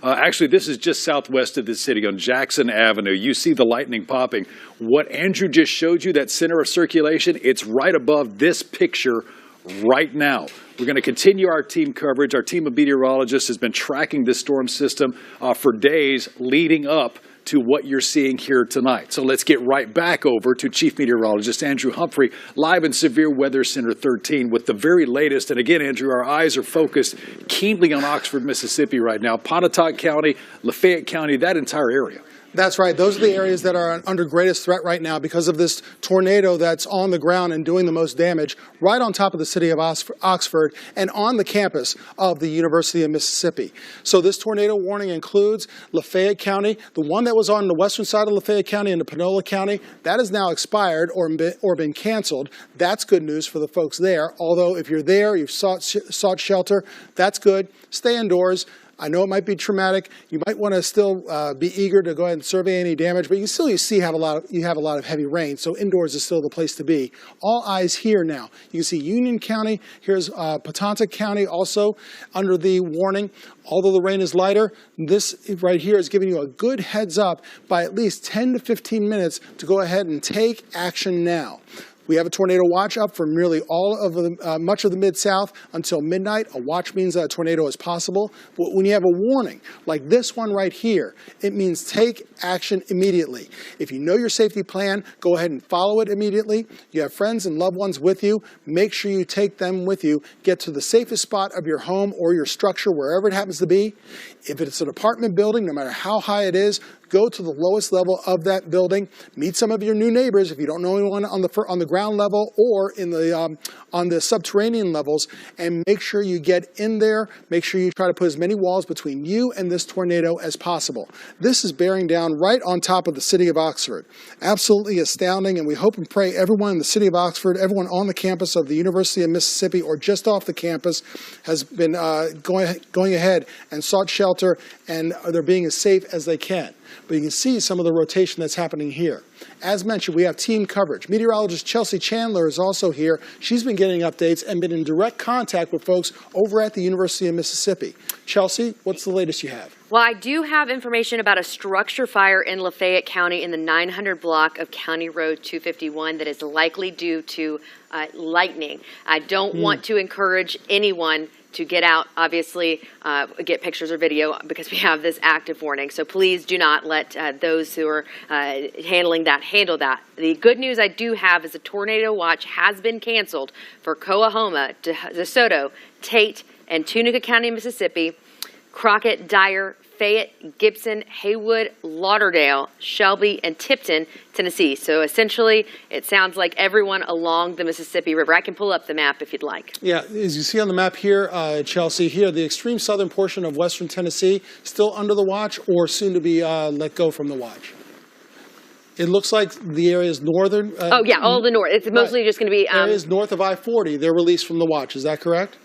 Actually, this is just southwest of the city on Jackson Avenue. You see the lightning popping. What Andrew just showed you, that center of circulation, it's right above this picture right now. We're going to continue our team coverage. Our team of meteorologists has been tracking this storm system for days leading up to what you're seeing here tonight. So let's get right back over to Chief Meteorologist Andrew Humphrey, live in Severe Weather Center 13 with the very latest. And again, Andrew, our eyes are focused keenly on Oxford, Mississippi right now, Pontotoc County, Lafayette County, that entire area. That's right. Those are the areas that are under greatest threat right now because of this tornado that's on the ground and doing the most damage right on top of the city of Oxford and on the campus of the University of Mississippi. So this tornado warning includes Lafayette County, the one that was on the western side of Lafayette County into Panola County. That has now expired or been canceled. That's good news for the folks there. Although if you're there, you've sought shelter, that's good. Stay indoors. I know it might be traumatic. You might want to still be eager to go ahead and survey any damage, but you have a lot of heavy rain, so indoors is still the place to be. All eyes here now. You can see Union County. Here's Pontotoc County also under the warning. Although the rain is lighter, this right here is giving you a good heads up by at least 10 to 15 minutes to go ahead and take action now. We have a tornado watch up for nearly all of much of the Mid-South until midnight. A watch means that a tornado is possible. But when you have a warning, like this one right here, it means take action immediately. If you know your safety plan, go ahead and follow it immediately. You have friends and loved ones with you. Make sure you take them with you. Get to the safest spot of your home or your structure, wherever it happens to be. If it's an apartment building, no matter how high it is, go to the lowest level of that building. Meet some of your new neighbors if you don't know anyone on the ground level or in the on the subterranean levels, and make sure you get in there. Make sure you try to put as many walls between you and this tornado as possible. This is bearing down right on top of the city of Oxford. Absolutely astounding, and we hope and pray everyone in the city of Oxford, everyone on the campus of the University of Mississippi or just off the campus has been going ahead and sought shelter, and they're being as safe as they can. But you can see some of the rotation that's happening here. As mentioned, we have team coverage. Meteorologist Chelsea Chandler is also here. She's been getting updates and been in direct contact with folks over at the University of Mississippi. Chelsea, what's the latest you have? Well, I do have information about a structure fire in Lafayette County in the 900 block of County Road 251 that is likely due to lightning. I don't want to encourage anyone to get out, obviously, get pictures or video because we have this active warning. So please do not let those who are handle that. The good news I do have is a tornado watch has been canceled for Coahoma, DeSoto, Tate, and Tunica County, Mississippi, Crockett, Dyer, Fayette, Gibson, Haywood, Lauderdale, Shelby, and Tipton, Tennessee. So essentially, it sounds like everyone along the Mississippi River. I can pull up the map if you'd like. Yeah, as you see on the map here, Chelsea, here, the extreme southern portion of western Tennessee, still under the watch or soon to be let go from the watch. It looks like the area is northern. Oh, yeah, all the north. It's mostly just going to be... areas north of I-40, they're released from the watch. Is that correct?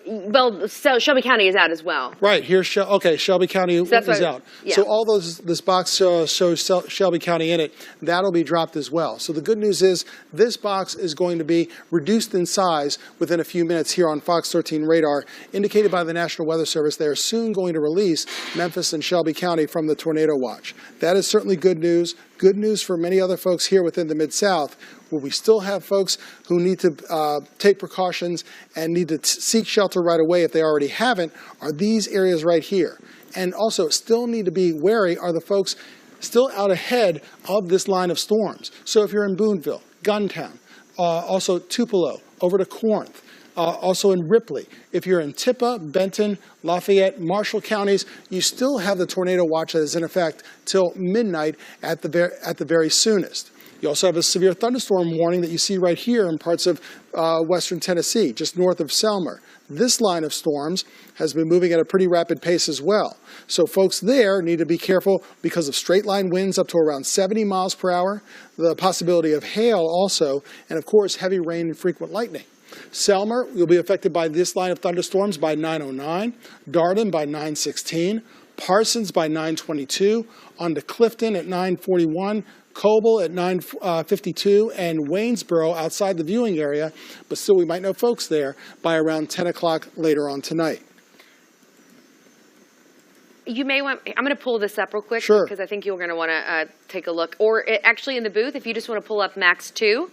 Well, so Shelby County is out as well. Right. Here's Shelby County is out. Yeah. So all this box shows Shelby County in it. That'll be dropped as well. So the good news is this box is going to be reduced in size within a few minutes here on Fox 13 radar. Indicated by the National Weather Service, they are soon going to release Memphis and Shelby County from the tornado watch. That is certainly good news. Good news for many other folks here within the Mid-South, where we still have folks who need to take precautions and need to seek shelter right away if they already haven't, are these areas right here. And also still need to be wary are the folks still out ahead of this line of storms. So if you're in Boonville, Guntown, also Tupelo, over to Corinth, also in Ripley. If you're in Tippah, Benton, Lafayette, Marshall counties, you still have the tornado watch that is in effect till midnight at the very soonest. You also have a severe thunderstorm warning that you see right here in parts of western Tennessee, just north of Selmer. This line of storms has been moving at a pretty rapid pace as well. So folks there need to be careful because of straight line winds up to around 70 miles per hour, the possibility of hail also, and of course heavy rain and frequent lightning. Selmer will be affected by this line of thunderstorms by 9:09, Darden by 9:16, Parsons by 9:22, on to Clifton at 9:41, Coble at 9:52, and Waynesboro outside the viewing area, but still we might know folks there by around 10 o'clock later on tonight. You may want, I'm going to pull this up real quick. Sure. Because I think you're going to want to take a look. Or actually in the booth, if you just want to pull up Max 2,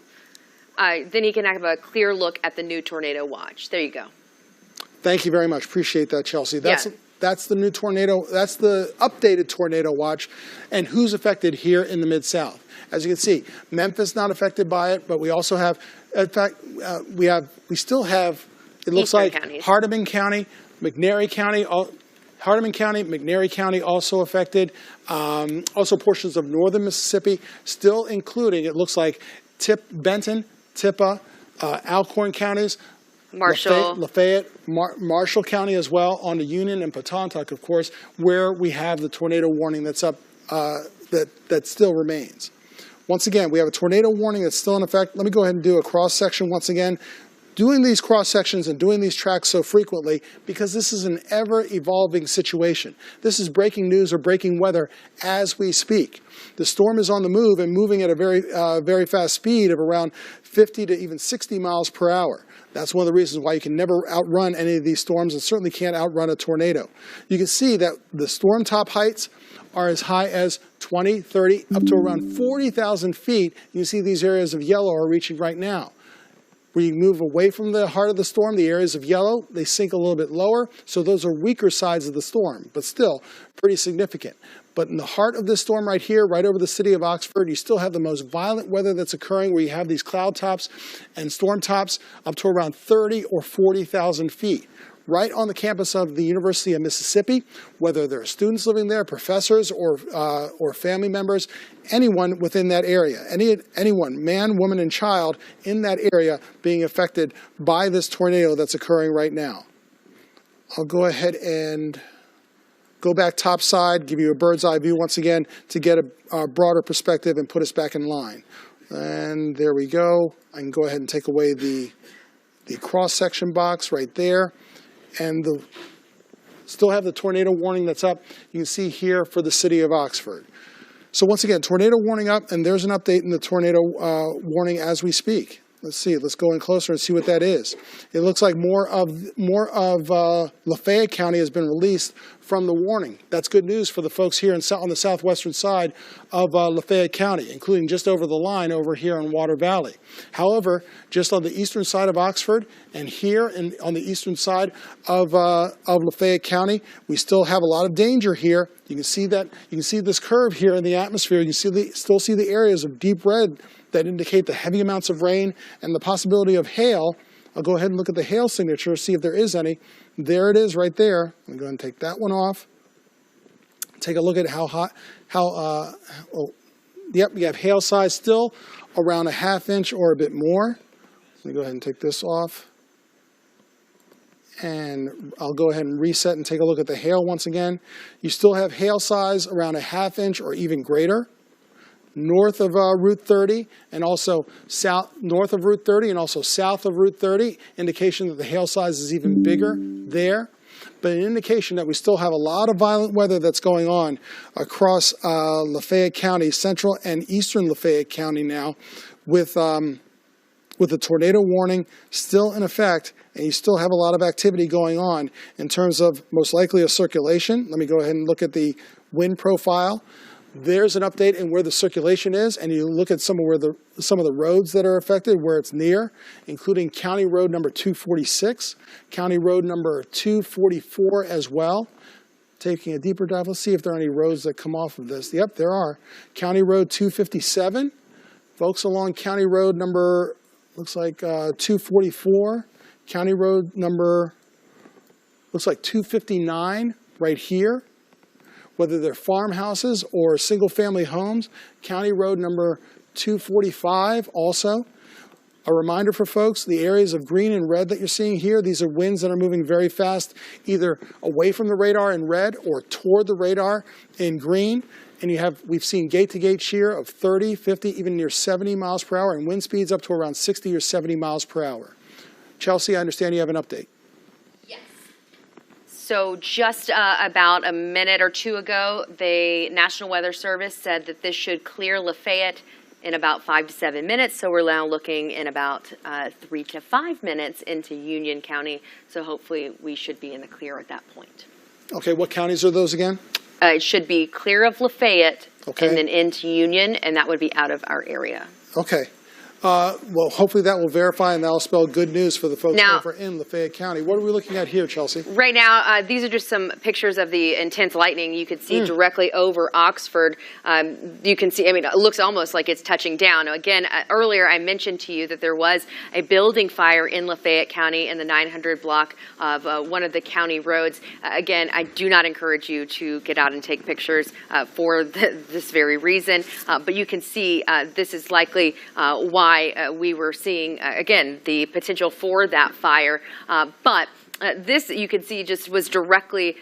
then you can have a clear look at the new tornado watch. There you go. Thank you very much. Appreciate that, Chelsea. Yeah. That's the new tornado. That's the updated tornado watch, and who's affected here in the Mid-South. As you can see, Memphis not affected by it, but we also have, in fact, we still have. It looks Eastern like counties. Hardeman County, McNairy County, Hardeman County, McNairy County also affected. Also portions of northern Mississippi, still including. It looks like Benton, Tippah, Alcorn counties. Marshall. Lafayette, Marshall County as well, on the Union and Pontotoc, of course, where we have the tornado warning that's up, that still remains. Once again, we have a tornado warning that's still in effect. Let me go ahead and do a cross-section once again. Doing these cross-sections and doing these tracks so frequently because this is an ever-evolving situation. This is breaking news or breaking weather as we speak. The storm is on the move and moving at a very fast speed of around 50 to even 60 miles per hour. That's one of the reasons why you can never outrun any of these storms and certainly can't outrun a tornado. You can see that the storm top heights are as high as 20, 30, up to around 40,000 feet. You see these areas of yellow are reaching right now. Where you move away from the heart of the storm, the areas of yellow, they sink a little bit lower. So those are weaker sides of the storm, but still pretty significant. But in the heart of this storm right here, right over the city of Oxford, you still have the most violent weather that's occurring where you have these cloud tops and storm tops up to around 30 or 40,000 feet. Right on the campus of the University of Mississippi, whether there are students living there, professors, or family members, anyone within that area, anyone, man, woman, and child in that area being affected by this tornado that's occurring right now. I'll go ahead and go back topside, give you a bird's eye view once again to get a broader perspective and put us back in line. And there we go. I can go ahead and take away the cross-section box right there. And still have the tornado warning that's up. You can see here for the city of Oxford. So once again, tornado warning up, and there's an update in the tornado warning as we speak. Let's see. Let's go in closer and see what that is. It looks like more of Lafayette County has been released from the warning. That's good news for the folks here on the southwestern side of Lafayette County, including just over the line over here in Water Valley. However, just on the eastern side of Oxford and here on the eastern side of Lafayette County, we still have a lot of danger here. You can see that. You can see this curve here in the atmosphere. You can still see the areas of deep red that indicate the heavy amounts of rain and the possibility of hail. I'll go ahead and look at the hail signature, see if there is any. There it is right there. I'm going to go ahead and take that one off. Take a look at yep, you have hail size still around a half inch or a bit more. Let me go ahead and take this off. And I'll go ahead and reset and take a look at the hail once again. You still have hail size around a half inch or even greater. North of Route 30 and also north of Route 30 and also south of Route 30, indication that the hail size is even bigger there, but an indication that we still have a lot of violent weather that's going on across Lafayette County, central and eastern Lafayette County now, with the tornado warning still in effect, and you still have a lot of activity going on in terms of most likely a circulation. Let me go ahead and look at the wind profile. There's an update in where the circulation is, and you look at some of the roads that are affected, where it's near, including County Road number 246, County Road number 244 as well. Taking a deeper dive, let's see if there are any roads that come off of this. Yep, there are. County Road 257, folks along County Road number, looks like 244, County Road number, looks like 259 right here. Whether they're farmhouses or single-family homes, County Road number 245 also. A reminder for folks, the areas of green and red that you're seeing here, these are winds that are moving very fast, either away from the radar in red or toward the radar in green. And we've seen gate-to-gate shear of 30, 50, even near 70 miles per hour, and wind speeds up to around 60 or 70 miles per hour. Chelsea, I understand you have an update. So just about a minute or two ago, the National Weather Service said that this should clear Lafayette in about 5 to 7 minutes. So we're now looking in about 3 to 5 minutes into Union County. So hopefully we should be in the clear at that point. Okay, what counties are those again? It should be clear of Lafayette Okay. and then into Union, and that would be out of our area. Okay. Well, hopefully that will verify and that will spell good news for the folks Now, over in Lafayette County. What are we looking at here, Chelsea? Right now, these are just some pictures of the intense lightning you could see directly over Oxford. You can see, I mean, it looks almost like it's touching down. Now, again, earlier I mentioned to you that there was a building fire in Lafayette County in the 900 block of one of the county roads. Again, I do not encourage you to get out and take pictures for this very reason. But you can see this is likely why we were seeing, again, the potential for that fire. But this, you can see, just was directly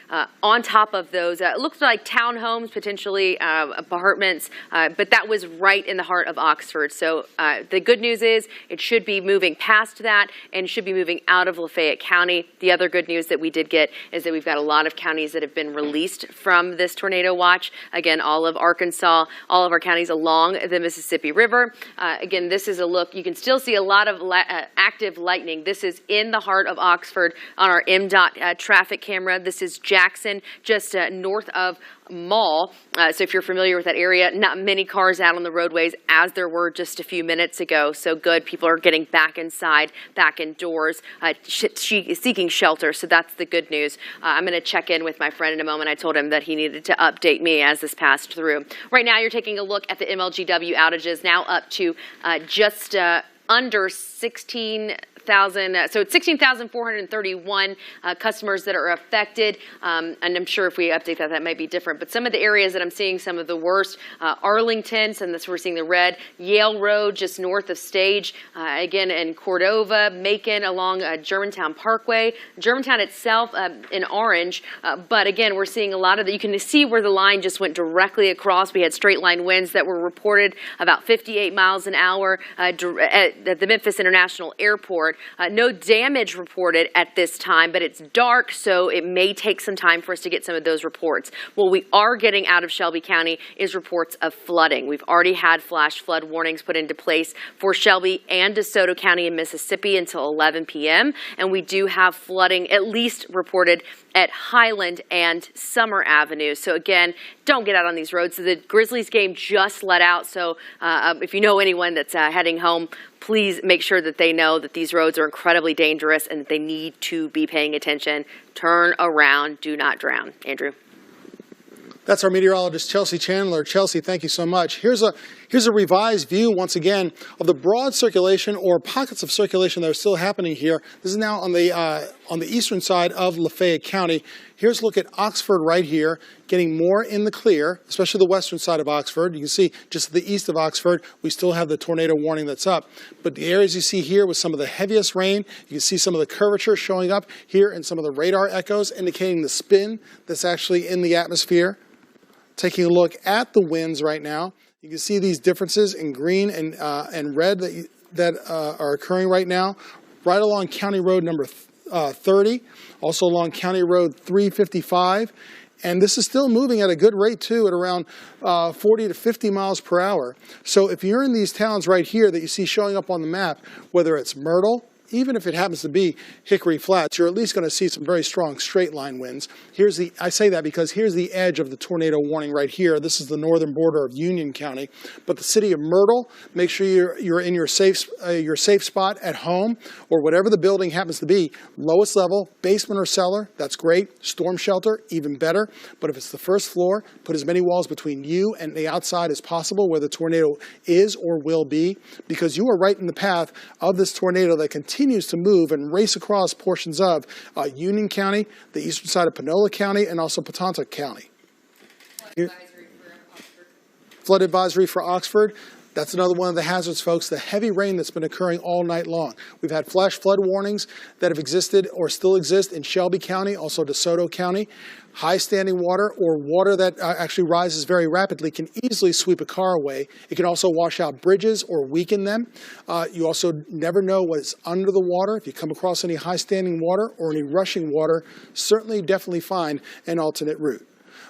on top of those. It looked like townhomes, potentially apartments, but that was right in the heart of Oxford. So the good news is it should be moving past that and should be moving out of Lafayette County. The other good news that we did get is that we've got a lot of counties that have been released from this tornado watch. Again, all of Arkansas, all of our counties along the Mississippi River. Again, this is a look. You can still see a lot of active lightning. This is in the heart of Oxford on our MDOT traffic camera. This is Jackson, just north of Mall. So if you're familiar with that area, not many cars out on the roadways as there were just a few minutes ago. So good. People are getting back inside, back indoors, seeking shelter. So that's the good news. I'm going to check in with my friend in a moment. I told him that he needed to update me as this passed through. Right now, you're taking a look at the MLGW outages, now up to just under 16,000, so it's 16,431 customers that are affected, and I'm sure if we update that, that might be different. But some of the areas that I'm seeing some of the worst, Arlington, and this we're seeing the red, Yale Road just north of Stage, again in Cordova, Macon along Germantown Parkway, Germantown itself in orange, but again, we're seeing a lot of you can see where the line just went directly across. We had straight line winds that were reported about 58 miles an hour at the Memphis International Airport. No damage reported at this time, but it's dark, so it may take some time for us to get some of those reports. What we are getting out of Shelby County is reports of flooding. We've already had flash flood warnings put into place for Shelby and DeSoto County in Mississippi until 11 p.m., and we do have flooding at least reported at Highland and Summer Avenue. So again, don't get out on these roads. So the Grizzlies game just let out, so if you know anyone that's heading home, please make sure that they know that these roads are incredibly dangerous and that they need to be paying attention. Turn around, do not drown. Andrew. That's our meteorologist, Chelsea Chandler. Chelsea, thank you so much. Here's a revised view, once again, of the broad circulation or pockets of circulation that are still happening here. This is now on the eastern side of Lafayette County. Here's a look at Oxford right here, getting more in the clear, especially the western side of Oxford. You can see just to the east of Oxford, we still have the tornado warning that's up. But the areas you see here with some of the heaviest rain, you can see some of the curvature showing up here and some of the radar echoes indicating the spin that's actually in the atmosphere. Taking a look at the winds right now, you can see these differences in green and red that are occurring right now, right along County Road number 30, also along County Road 355. And this is still moving at a good rate, too, at around 40 to 50 miles per hour. So if you're in these towns right here that you see showing up on the map, whether it's Myrtle, even if it happens to be Hickory Flats, you're at least going to see some very strong straight line winds. I say that because here's the edge of the tornado warning right here. This is the northern border of Union County. But the city of Myrtle, make sure you're in your safe spot at home or whatever the building happens to be. Lowest level, basement or cellar, that's great. Storm shelter, even better. But if it's the first floor, put as many walls between you and the outside as possible where the tornado is or will be, because you are right in the path of this tornado that continues to move and race across portions of Union County, the eastern side of Panola County, and also Patontock County. Flood advisory for Oxford. That's another one of the hazards, folks, the heavy rain that's been occurring all night long. We've had flash flood warnings that have existed or still exist in Shelby County, also DeSoto County. High standing water or water that actually rises very rapidly can easily sweep a car away. It can also wash out bridges or weaken them. You also never know what's under the water. If you come across any high standing water or any rushing water, definitely find an alternate route.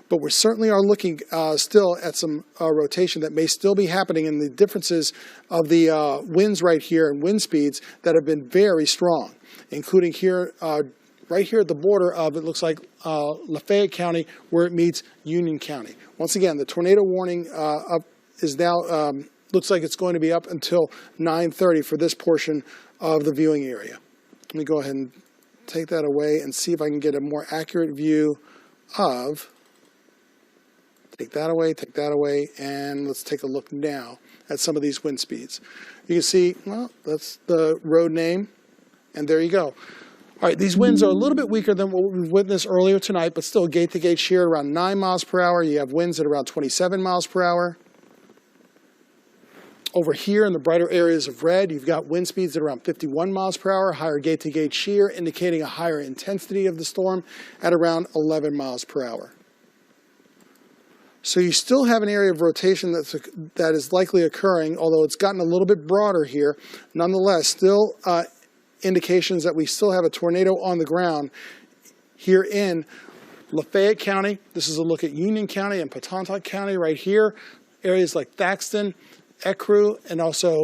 But we certainly are looking still at some rotation that may still be happening in the differences of the winds right here and wind speeds that have been very strong, including here right here at the border of, it looks like, Lafayette County, where it meets Union County. Once again, the tornado warning is now, looks like it's going to be up until 9:30 for this portion of the viewing area. Let me go ahead and take that away and see if I can get a more accurate view of, take that away, and let's take a look now at some of these wind speeds. You can see, well, that's the road name, and there you go. All right, these winds are a little bit weaker than what we witnessed earlier tonight, but still gate-to-gate shear around 9 miles per hour. You have winds at around 27 miles per hour. Over here in the brighter areas of red, you've got wind speeds at around 51 miles per hour, higher gate-to-gate shear, indicating a higher intensity of the storm at around 11 miles per hour. So you still have an area of rotation that is likely occurring, although it's gotten a little bit broader here. Nonetheless, still indications that we still have a tornado on the ground here in Lafayette County. This is a look at Union County and Patontoc County right here. Areas like Thaxton, Ecru, and also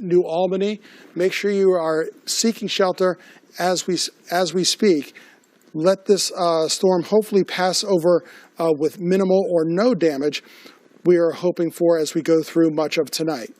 New Albany. Make sure you are seeking shelter as we speak. Let this storm hopefully pass over with minimal or no damage we are hoping for as we go through much of tonight.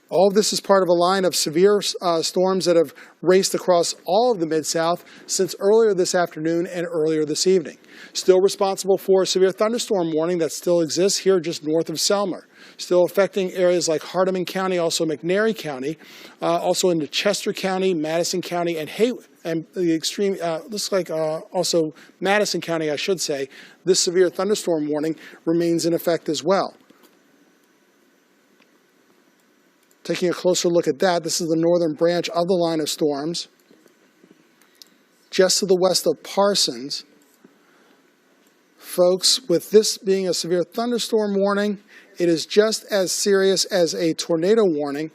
All of this is part of a line of severe storms that have raced across all of the Mid-South since earlier this afternoon and earlier this evening. Still responsible for a severe thunderstorm warning that still exists here just north of Selmer. Still affecting areas like Hardeman County, also McNairy County, also into Chester County, Madison County, and the extreme, looks like also Madison County, I should say. This severe thunderstorm warning remains in effect as well. Taking a closer look at that, this is the northern branch of the line of storms. Just to the west of Parsons. Folks, with this being a severe thunderstorm warning, it is just as serious as a tornado warning.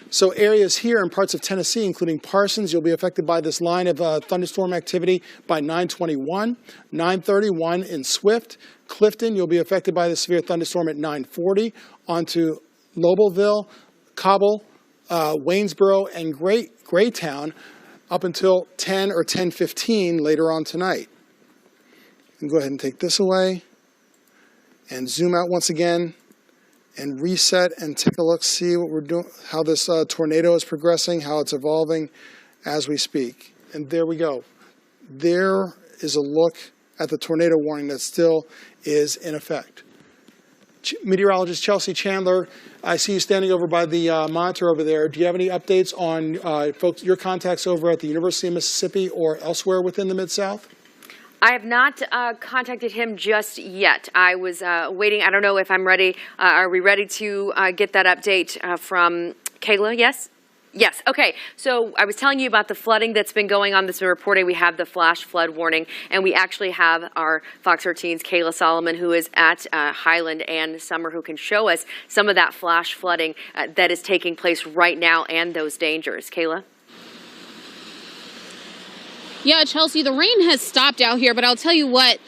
So areas here in parts of Tennessee, including Parsons, you'll be affected by this line of thunderstorm activity by 9:21. 9:31 in Swift. Clifton, you'll be affected by the severe thunderstorm at 9:40. Onto Lobelville, Cobble, Waynesboro, and Graytown up until 10 or 10:15 later on tonight. And go ahead and take this away and zoom out once again and reset and take a look, see what we're doing, how this tornado is progressing, how it's evolving as we speak. And there we go. There is a look at the tornado warning that still is in effect. Meteorologist Chelsea Chandler, I see you standing over by the monitor over there. Do you have any updates on folks, your contacts over at the University of Mississippi or elsewhere within the Mid-South? I have not contacted him just yet. I was waiting. I don't know if I'm ready. Are we ready to get that update from Kayla? Yes? Yes. Okay. So I was telling you about the flooding that's been going on. This reporting. We have the flash flood warning, and we actually have our Fox 13's Kayla Solomon, who is at Highland and Summer, who can show us some of that flash flooding that is taking place right now and those dangers. Kayla? Yeah, Chelsea, the rain has stopped out here, but I'll tell you what.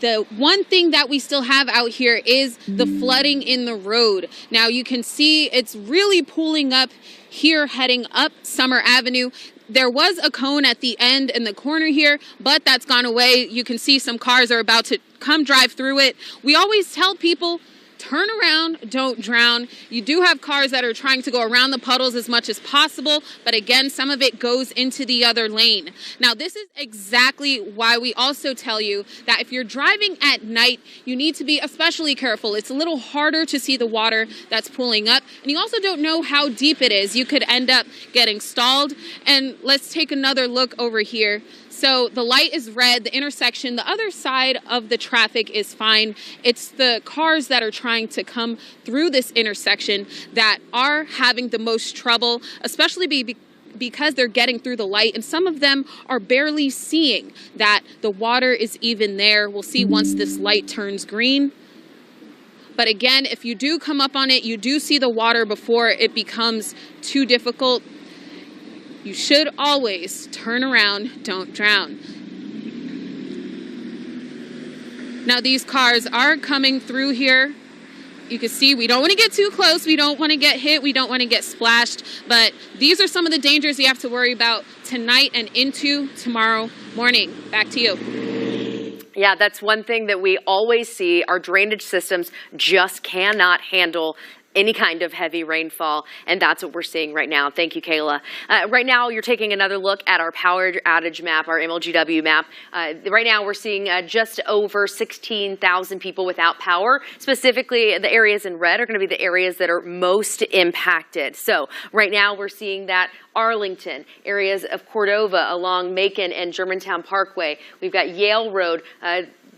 The one thing that we still have out here is the flooding in the road. Now you can see it's really pooling up here heading up Summer Avenue. There was a cone at the end in the corner here, but that's gone away. You can see some cars are about to come drive through it. We always tell people, turn around, don't drown. You do have cars that are trying to go around the puddles as much as possible, but again, some of it goes into the other lane. Now, this is exactly why we also tell you that if you're driving at night, you need to be especially careful. It's a little harder to see the water that's pooling up, and you also don't know how deep it is. You could end up getting stalled. And let's take another look over here. So the light is red, the intersection, the other side of the traffic is fine. It's the cars that are trying to come through this intersection that are having the most trouble, especially because they're getting through the light, and some of them are barely seeing that the water is even there. We'll see once this light turns green. But again, if you do come up on it, you do see the water before it becomes too difficult. You should always turn around, don't drown. Now these cars are coming through here. You can see we don't want to get too close. We don't want to get hit. We don't want to get splashed. But these are some of the dangers you have to worry about tonight and into tomorrow morning. Back to you. Yeah, that's one thing that we always see. Our drainage systems just cannot handle any kind of heavy rainfall, and that's what we're seeing right now. Thank you, Kayla. Right now, you're taking another look at our power outage map, our MLGW map. Right now, we're seeing just over 16,000 people without power. Specifically, the areas in red are going to be the areas that are most impacted. So right now, we're seeing that Arlington, areas of Cordova along Macon and Germantown Parkway. We've got Yale Road,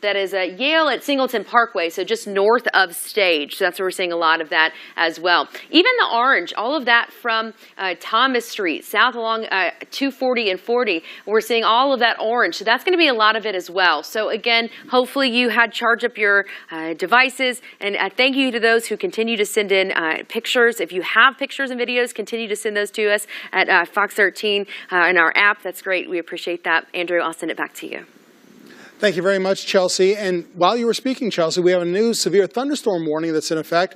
that is Yale at Singleton Parkway, so just north of Stage. So that's where we're seeing a lot of that as well. Even the orange, all of that from Thomas Street, south along 240 and 40, we're seeing all of that orange. So that's going to be a lot of it as well. So again, hopefully you had charged up your devices, and thank you to those who continue to send in pictures. If you have pictures and videos, continue to send those to us at Fox 13 in our app. That's great. We appreciate that. Andrew, I'll send it back to you. Thank you very much, Chelsea. And while you were speaking, Chelsea, we have a new severe thunderstorm warning that's in effect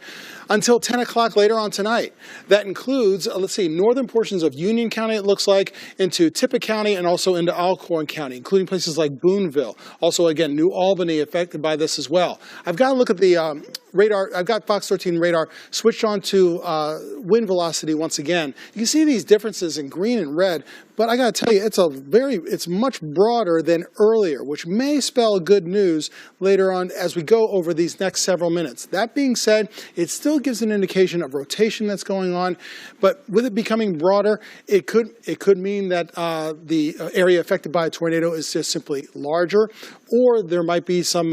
until 10 o'clock later on tonight. That includes, let's see, northern portions of Union County, it looks like, into Tippah County and also into Alcorn County, including places like Boonville. Also, again, New Albany affected by this as well. I've got to look at the radar. I've got Fox 13 radar switched on to wind velocity once again. You can see these differences in green and red, but I got to tell you, it's much broader than earlier, which may spell good news later on as we go over these next several minutes. That being said, it still gives an indication of rotation that's going on, but with it becoming broader, it could mean that the area affected by a tornado is just simply larger, or there might be something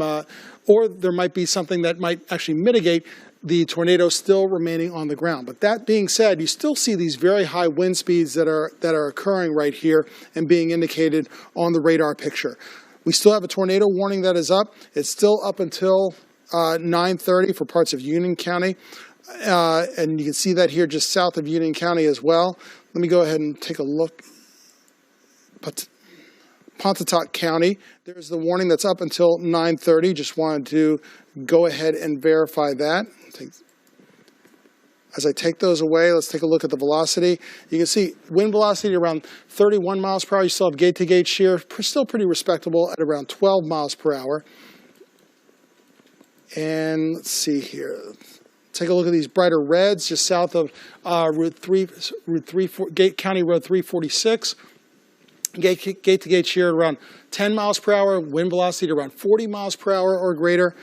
that might actually mitigate the tornado still remaining on the ground. But that being said, you still see these very high wind speeds that are occurring right here and being indicated on the radar picture. We still have a tornado warning that is up. It's still up until 9:30 for parts of Union County. And you can see that here just south of Union County as well. Let me go ahead and take a look. Pontotoc County, there's the warning that's up until 9:30. Just wanted to go ahead and verify that. As I take those away, let's take a look at the velocity. You can see wind velocity around 31 miles per hour. You still have gate-to-gate shear, still pretty respectable at around 12 miles per hour. And let's see here. Take a look at these brighter reds just south of County Road 346. Gate-to-gate shear at around 10 miles per hour, wind velocity at around 40 miles per hour or greater.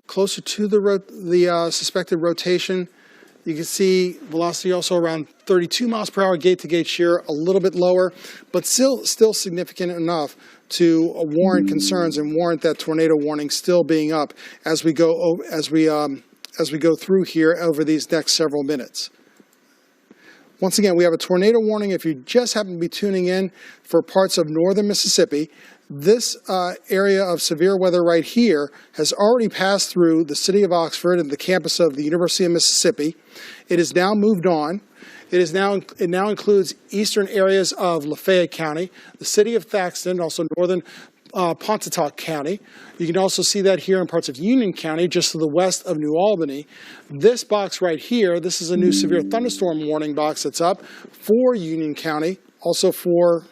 Closer to the suspected rotation, you can see velocity also around 32 miles per hour, gate-to-gate shear a little bit lower, but still significant enough to warrant concerns and warrant that tornado warning still being up as we go through here over these next several minutes. Once again, we have a tornado warning if you just happen to be tuning in for parts of northern Mississippi. This area of severe weather right here has already passed through the city of Oxford and the campus of the University of Mississippi. It has now moved on. It now includes eastern areas of Lafayette County, the city of Thaxton, also northern Pontotoc County. You can also see that here in parts of Union County, just to the west of New Albany. This box right here, this is a new severe thunderstorm warning box that's up for Union County, also for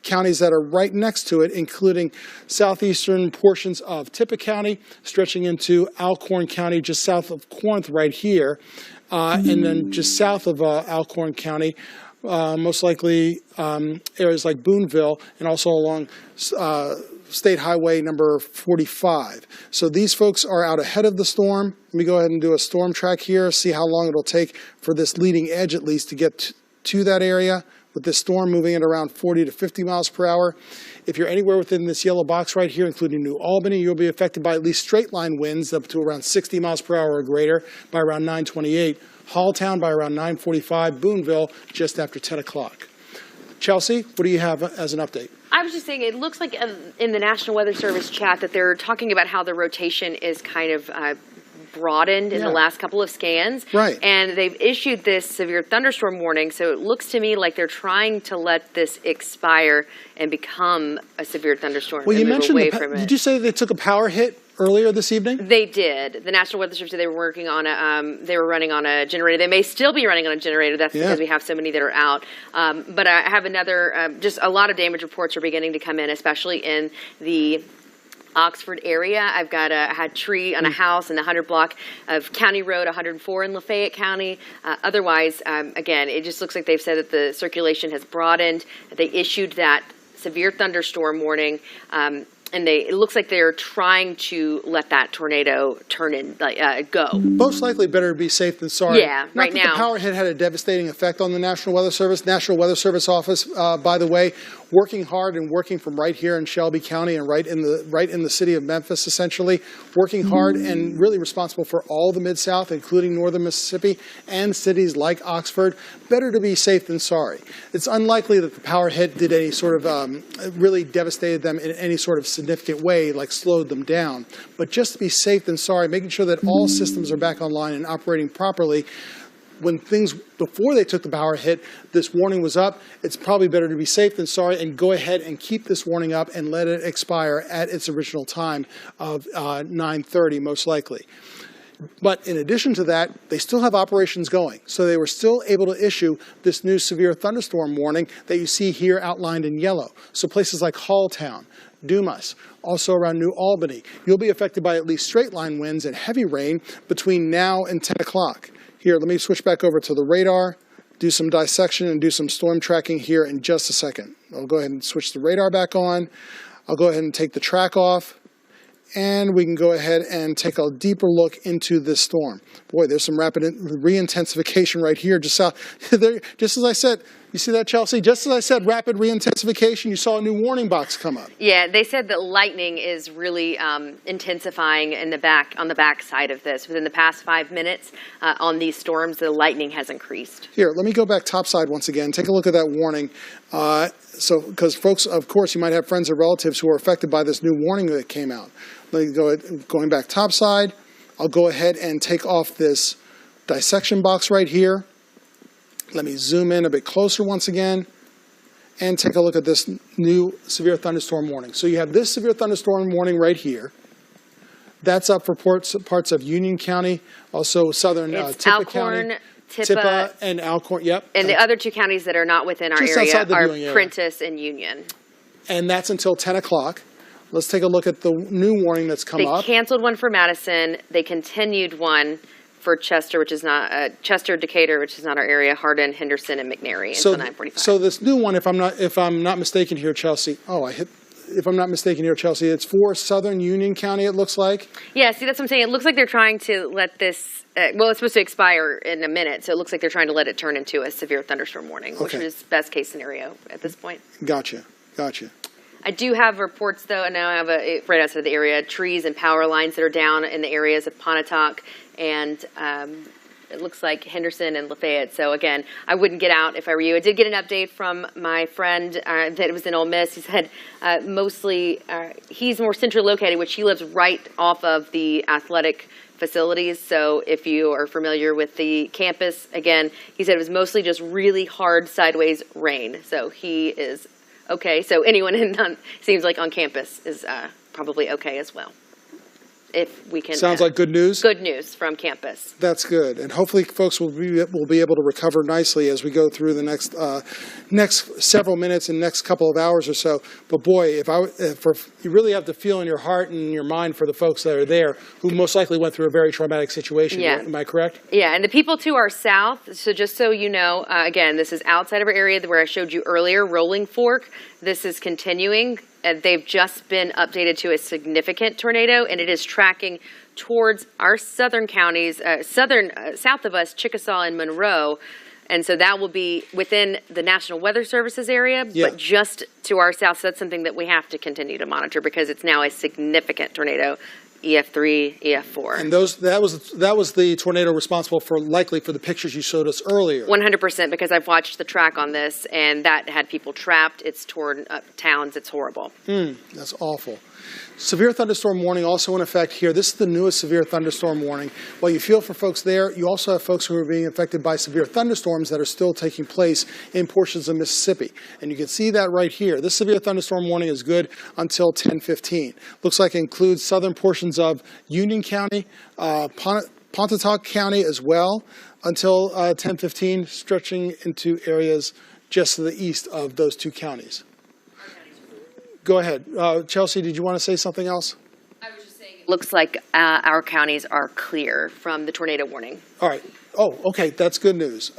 counties that are right next to it, including southeastern portions of Tippah County, stretching into Alcorn County, just south of Corinth right here, and then just south of Alcorn County, most likely areas like Boonville, and also along State Highway number 45. So these folks are out ahead of the storm. Let me go ahead and do a storm track here, see how long it'll take for this leading edge at least to get to that area, with this storm moving at around 40 to 50 miles per hour. If you're anywhere within this yellow box right here, including New Albany, you'll be affected by at least straight line winds up to around 60 miles per hour or greater by around 9:28. Halltown by around 9:45, Boonville just after 10 o'clock. Chelsea, what do you have as an update? I was just saying, it looks like in the National Weather Service chat that they're talking about how the rotation is kind of broadened in the last couple of scans. Right. And they've issued this severe thunderstorm warning, so it looks to me like they're trying to let this expire and become a severe thunderstorm. Well, you mentioned away from it. Did you say they took a power hit earlier this evening? They did. The National Weather Service, they were working on they were running on a generator. They may still be running on a generator. That's because we have so many that are out. But I have another, just a lot of damage reports are beginning to come in, especially in the Oxford area. I've got a tree on a house in the 100 block of County Road 104 in Lafayette County. Otherwise, again, it just looks like they've said that the circulation has broadened. They issued that severe thunderstorm warning. And it looks like they're trying to let that tornado turn in, go. Most likely better to be safe than sorry. Yeah, right now. The power hit had a devastating effect on the National Weather Service. National Weather Service office, by the way, working hard and working from right here in Shelby County and right in the city of Memphis, essentially, working hard and really responsible for all the Mid-South, including northern Mississippi and cities like Oxford. Better to be safe than sorry. It's unlikely that the power hit did any sort of really devastated them in any sort of significant way, like slowed them down. But just to be safe than sorry, making sure that all systems are back online and operating properly. When things, before they took the power hit, this warning was up. It's probably better to be safe than sorry and go ahead and keep this warning up and let it expire at its original time of 9:30, most likely. But in addition to that, they still have operations going. So they were still able to issue this new severe thunderstorm warning that you see here outlined in yellow. So places like Halltown, Dumas, also around New Albany, you'll be affected by at least straight line winds and heavy rain between now and 10 o'clock. Here, let me switch back over to the radar, do some dissection and do some storm tracking here in just a second. I'll go ahead and switch the radar back on. I'll go ahead and take the track off. And we can go ahead and take a deeper look into this storm. Boy, there's some rapid re-intensification right here. Just as I said, you see that, Chelsea? Just as I said, rapid re-intensification, you saw a new warning box come up. Yeah, they said that lightning is really intensifying on the back side of this. Within the past 5 minutes on these storms, the lightning has increased. Here, let me go back topside once again. Take a look at that warning. Because folks, of course, you might have friends or relatives who are affected by this new warning that came out. Let me going back topside. I'll go ahead and take off this dissection box right here. Let me zoom in a bit closer once again and take a look at this new severe thunderstorm warning. So you have this severe thunderstorm warning right here. That's up for parts of Union County, also southern Tippah County. Tippah and Alcorn, yep. And the other two counties that are not within our area are Prentiss and Union. And that's until 10 o'clock. Let's take a look at the new warning that's come up. They canceled one for Madison. They continued one for Chester, which is not Chester, Decatur, which is not our area. Hardin, Henderson, and McNary until 9:45. So this new one, if I'm not mistaken here, Chelsea. If I'm not mistaken here, Chelsea, it's for Southern Union County. It looks like. Yeah. See, that's what I'm saying. It looks like they're trying to let this. Well, it's supposed to expire in a minute, so it looks like they're trying to let it turn into a severe thunderstorm warning, which is best case scenario at this point. Gotcha. I do have reports, though, and now I have right outside of the area, trees and power lines that are down in the areas of Pontotoc and it looks like Henderson and Lafayette. So, again, I wouldn't get out if I were you. I did get an update from my friend that was in Ole Miss. He said mostly he's more centrally located, which he lives right off of the athletic facilities. So if you are familiar with the campus, again, he said it was mostly just really hard sideways rain. So he is okay. So anyone seems like on campus is probably okay as well. If we can. Sounds like good news. Good news from campus. That's good, and hopefully, folks will be able to recover nicely as we go through the next several minutes and next couple of hours or so. But boy, you really have to feel in your heart and in your mind for the folks that are there who most likely went through a very traumatic situation. Yeah. Am I correct? Yeah, and the people to our south. So just so you know, again, this is outside of our area where I showed you earlier, Rolling Fork. This is continuing. They've just been updated to a significant tornado, and it is tracking towards our southern counties, south of us, Chickasaw and Monroe. And so that will be within the National Weather Services area, but just to our south. So that's something that we have to continue to monitor because it's now a significant tornado. EF3, EF4. And that was the tornado responsible likely for the pictures you showed us earlier. 100%, because I've watched the track on this, and that had people trapped. It's torn up towns. It's horrible. That's awful. Severe thunderstorm warning also in effect here. This is the newest severe thunderstorm warning. While you feel for folks there, you also have folks who are being affected by severe thunderstorms that are still taking place in portions of Mississippi. And you can see that right here. This severe thunderstorm warning is good until 10:15. Looks like it includes southern portions of Union County, Pontotoc County as well until 10:15, stretching into areas just to the east of those two counties. Go ahead. Chelsea, did you want to say something else? I was just saying it looks like our counties are clear from the tornado warning. All right. Oh, okay. That's good news.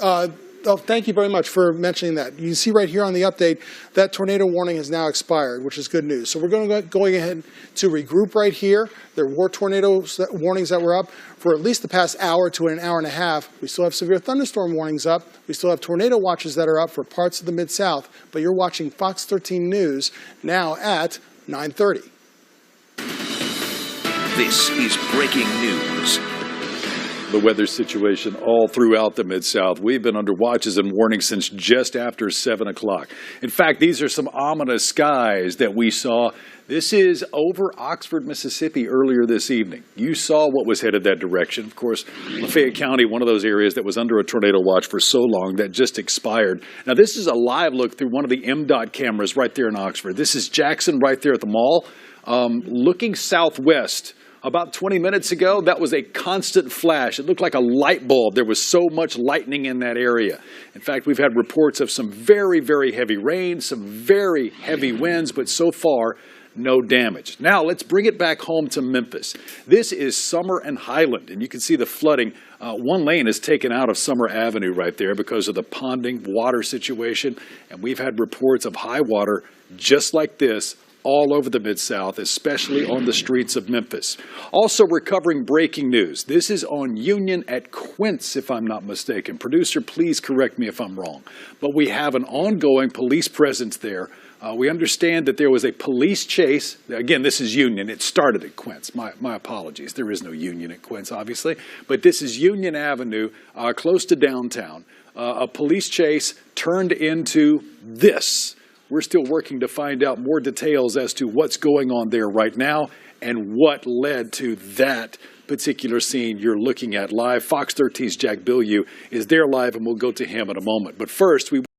Thank you very much for mentioning that. You see right here on the update that tornado warning has now expired, which is good news. So we're going ahead to regroup right here. There were tornado warnings that were up for at least the past hour to an hour and a half. We still have severe thunderstorm warnings up. We still have tornado watches that are up for parts of the Mid-South. But you're watching Fox 13 News now at 9:30. This is breaking news. The weather situation all throughout the Mid-South. We've been under watches and warnings since just after 7 o'clock. In fact, these are some ominous skies that we saw. This is over Oxford, Mississippi earlier this evening. You saw what was headed that direction. Of course, Lafayette County, one of those areas that was under a tornado watch for so long that just expired. Now, this is a live look through one of the MDOT cameras right there in Oxford. This is Jackson right there at the mall. Looking southwest. About 20 minutes ago, that was a constant flash. It looked like a light bulb. There was so much lightning in that area. In fact, we've had reports of some very, very heavy rain, some very heavy winds, but so far, no damage. Now, let's bring it back home to Memphis. This is Summer and Highland, and you can see the flooding. One lane is taken out of Summer Avenue right there because of the ponding water situation, and we've had reports of high water just like this all over the Mid-South, especially on the streets of Memphis. Also recovering breaking news. This is on Union at Quince, if I'm not mistaken. Producer, please correct me if I'm wrong. But we have an ongoing police presence there. We understand that there was a police chase. Again, this is Union. It started at Quince. My apologies. There is no Union at Quince, obviously. But this is Union Avenue, close to downtown. A police chase turned into this. We're still working to find out more details as to what's going on there right now and what led to that particular scene you're looking at live. Fox 13's Jack Bilyeu is there live, and we'll go to him in a moment. But first, we